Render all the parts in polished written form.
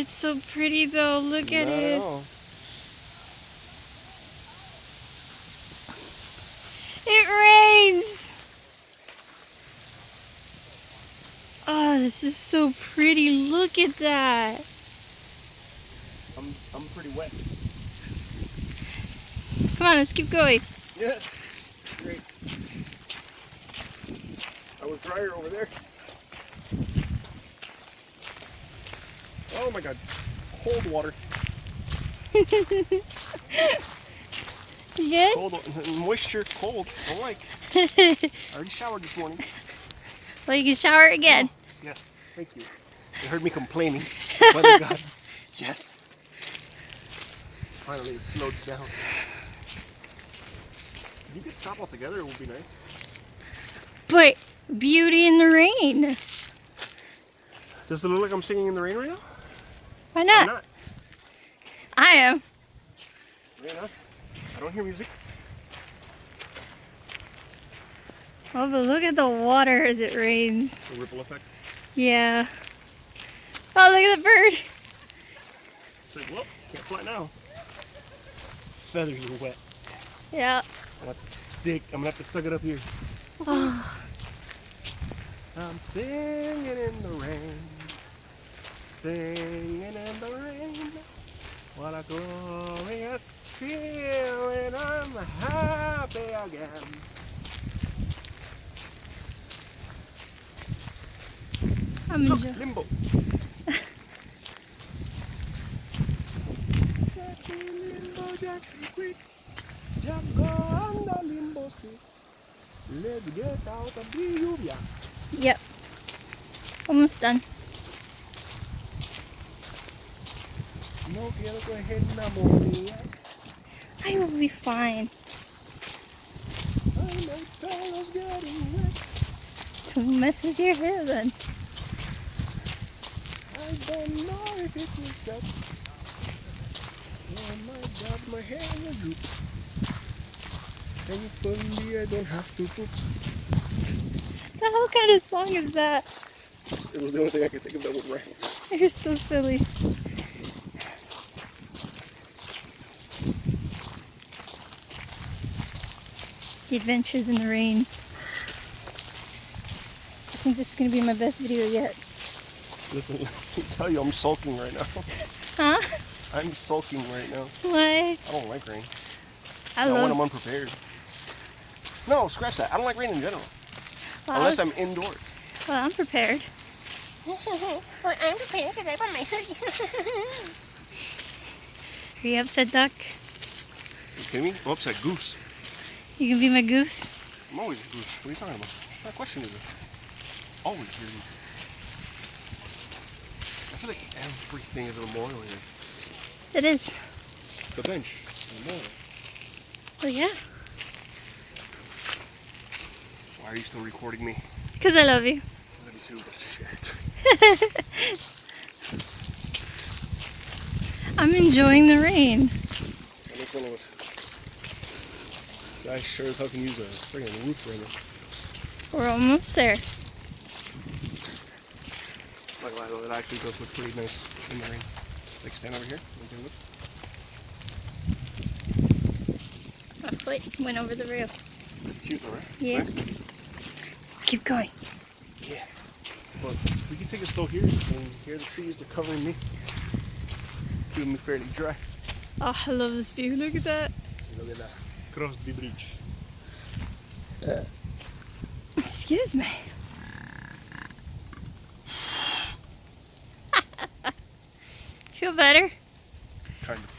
it's so pretty though. Look at it. Not at all. It rains. Oh, this is so pretty. Look at that. I'm pretty wet. Come on, let's keep going. Yeah. Great. I was drier over there. Oh my god. Cold water. You good? Cold moisture, cold. I don't like. I already showered this morning. Well, you can shower again. Oh, yes, thank you. You heard me complaining. Mother gods. Yes. Finally, it slowed down. If you could stop altogether, it would be nice. But beauty in the rain. Does it look like I'm singing in the rain right now? Why not? I'm not. I am. You're not. I don't hear music. Oh, but look at the water as it rains. The ripple effect. Yeah. Oh, look at the bird. It's like, well, can't fly now. Feathers are wet. Yeah. I'm gonna have to suck it up here. Oh. I'm singing in the rain. Singing in the rain. What a glorious feeling. I'm happy again. I'm Look, enjoying. limbo. Jack go on the limbo stick. Let's get out of the lluvia. Yep. Almost done. No quiero coger una mordida. I will be fine. My pellow's getting wet. Don't mess with your hair then. I don't know if it will set. Oh my god, my hair will droop. Thankfully I don't have to poop. The hell kind of song is that? It was the only thing I could think of that would rhyme. You're so silly. The adventures in the rain. I think this is going to be my best video yet. Listen, let me tell you, I'm sulking right now. Huh? I'm sulking right now. Why? I don't like rain. I Not when love I'm unprepared. No, scratch that. I don't like rain in general. well, Unless I'm indoors. well, I'm prepared. Well, I'm prepared because I brought my hoodie. Are you upset, duck? You kidding me? I'm upset goose. You can be my goose? I'm always a goose. What are you talking about? What kind of question is this? Always really. I feel like everything is a memorial here. It is. The bench. The memorial. Well, yeah. Why are you still recording me? Because I love you. I love you too, but shit. I'm enjoying the rain. I look one of it. Guys sure as hell can use a friggin' roof right now. We're almost there. Like, wow, it actually does look pretty nice in the rain. Like, stand over here. My foot went over the rail. Cute though, right? Yeah. Nice. Let's keep going. Yeah. But we can take it slow here, and here the trees are covering me, keeping me fairly dry. Oh, I love this view. Look at that. Look at that. Cross the bridge. Excuse me. Feel better? Kind of.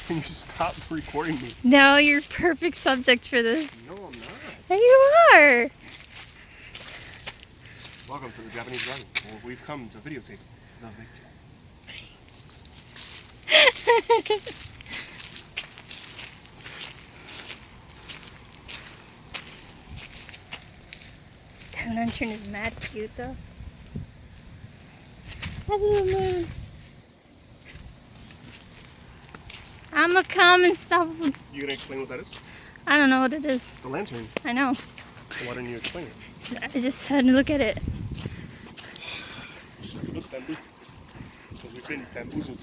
Can you stop recording me? No, you're perfect subject for this. No, I'm not. There you are. Welcome to the Japanese Garden, where we've come to videotape the victim. That lantern is mad cute though. That's the moon. I'ma come and stop. You gonna explain what that is? I don't know what it is. It's a lantern. I know. So why didn't you explain it? I just had to look at it. been bamboozled.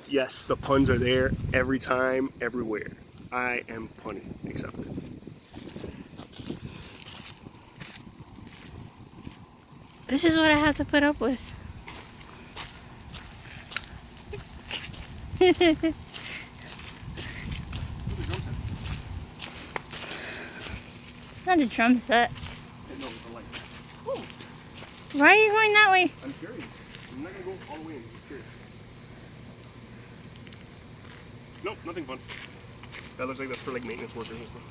Yes, the puns are there every time, everywhere. I am punny, accepted. This is what I have to put up with. It's not a drum set. No, it's a light. Why are you going that way? I'm curious. I'm not gonna go all the way in. I'm curious. Nope, nothing fun. That looks like that's for like maintenance workers and stuff.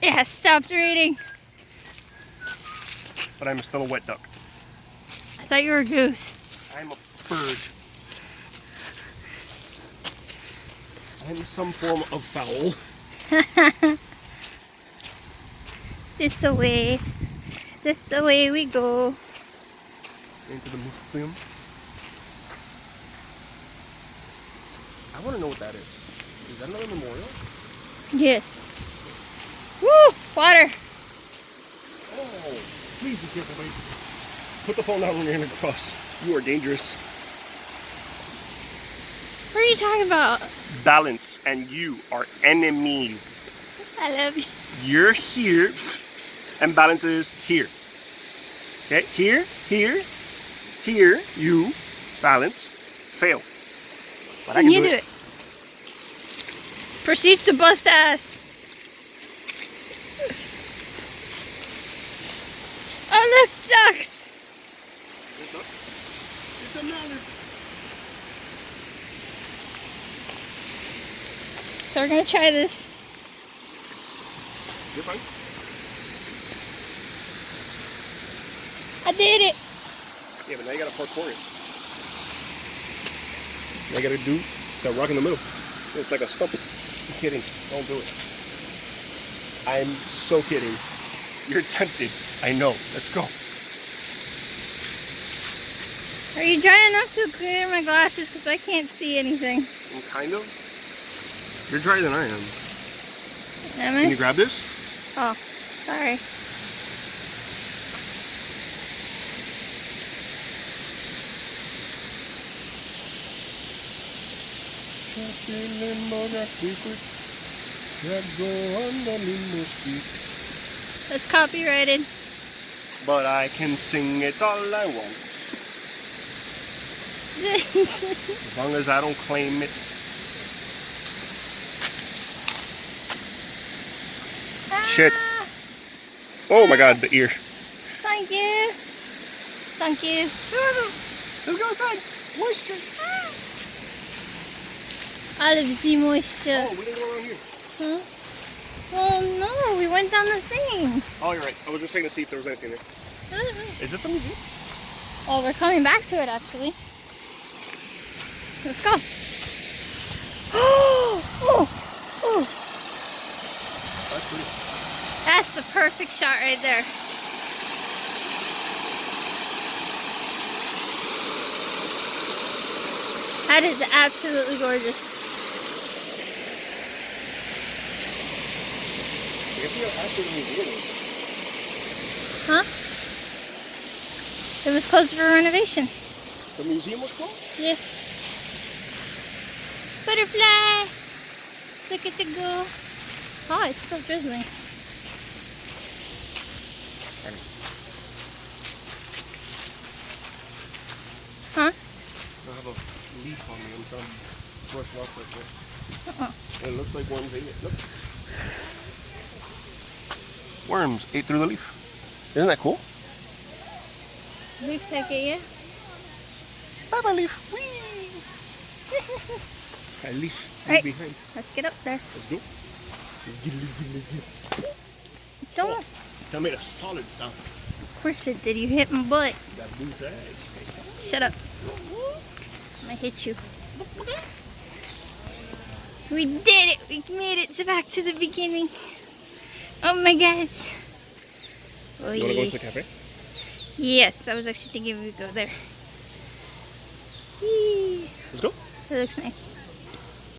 It has stopped raining. But I'm still a wet duck. I thought you were a goose. I'm a bird. I'm some form of fowl. This the way. This the way we go. Into the museum. I want to know what that is. Is that another memorial? Yes. Woo! Water. Oh, please be careful, buddy. Put the phone down when you're going to cross. You are dangerous. What are you talking about? Balance and you are enemies. I love you. You're here, and balance is here. Okay, here, you, balance, fail. But I can You do it. Proceeds to bust ass. Oh look, ducks! It's a mallard. So we're gonna try this. You're fine. I did it. Yeah, but now you gotta parkour it. Now you gotta do that rock in the middle. It's like a stump. I'm kidding. Don't do it. I'm so kidding. You're tempted. I know. Let's go. Are you trying not to clear my glasses because I can't see anything? Kind of. You're drier than I am. Am I? Can you grab this? Oh, sorry. That's copyrighted. But I can sing it all I want. As long as I don't claim it. Shit. Oh my god, the ear. Thank you. Thank you. Let's go outside. Moisture. All of the moisture. Oh, we didn't go around here. Huh? Well, no, we went down the thing. Oh, you're right. I was just checking to see if there was anything there. Is it the museum? Well, we're coming back to it actually. Let's go. Oh, oh. That's pretty. That's the perfect shot right there. That is absolutely gorgeous. I guess we are after the museum. Huh? It was closed for renovation. The museum was closed? Yeah. Butterfly! Look at it go. Oh, it's still drizzling. Huh? I have a leaf on me. I'm trying to brush it off right there. And it looks like worms ate it. Look. Worms ate through the leaf. Isn't that cool? Looks like it, yeah. Bye-bye, leaf. Whee! A leaf Right. behind. Let's get up there. Let's go. Let's get it. Don't. Oh, that made a solid sound. Of course it did. You hit my butt. That blue tag. Shut up. I'm gonna hit you. We did it. We made it back to the beginning. Oh my gosh. Oh, You want to go to the cafe? Yes, I was actually thinking we'd go there. Yee. Let's go. It looks nice.